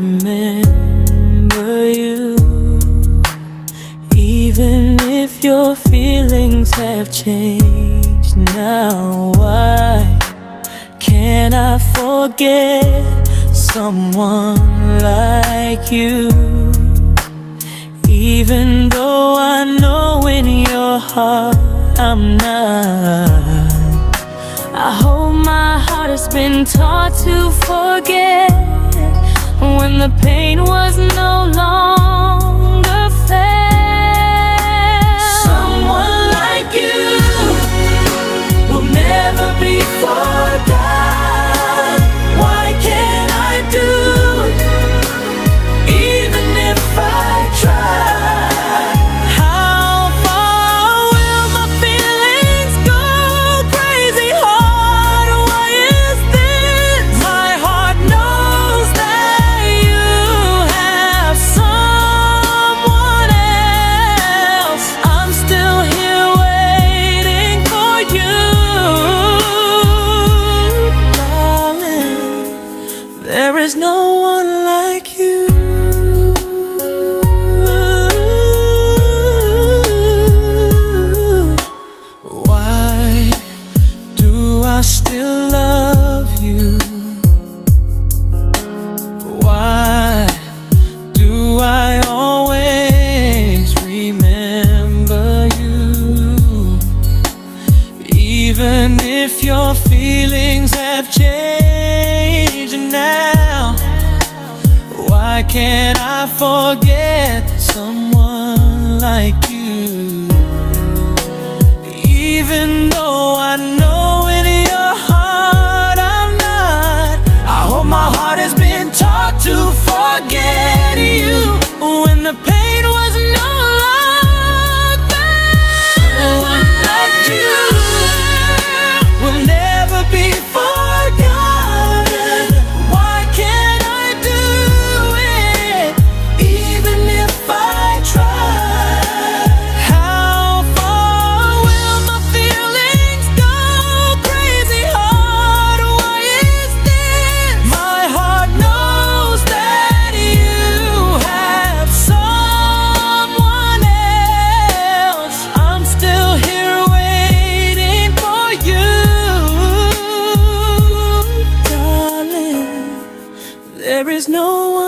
remember you, even if your feelings have changed now. Why can't I forget someone like you? Even though I know in your heart I'm not. I hope my heart has been taught to forget when the pain was no longer fair. Someone like you will never be forgotten. Why can't I do it, even if I try? How far will my feelings go? Crazy heart, why is this? My heart knows that you have someone else. I'm still here waiting for you, darling. There is no one like you. Why do I still love you? Why do I always remember you? Even if your feelings have changed now, why can't I forget someone like you? Even though I know in your heart I'm not. I hope my heart has been taught to forget you when the pain was no longer. Someone like you will never be forgotten. Why can't I do it, even if I try? How far will my feelings go? Crazy heart, why is this? My heart knows that you have someone else. I'm still here waiting for you, darling. There is no one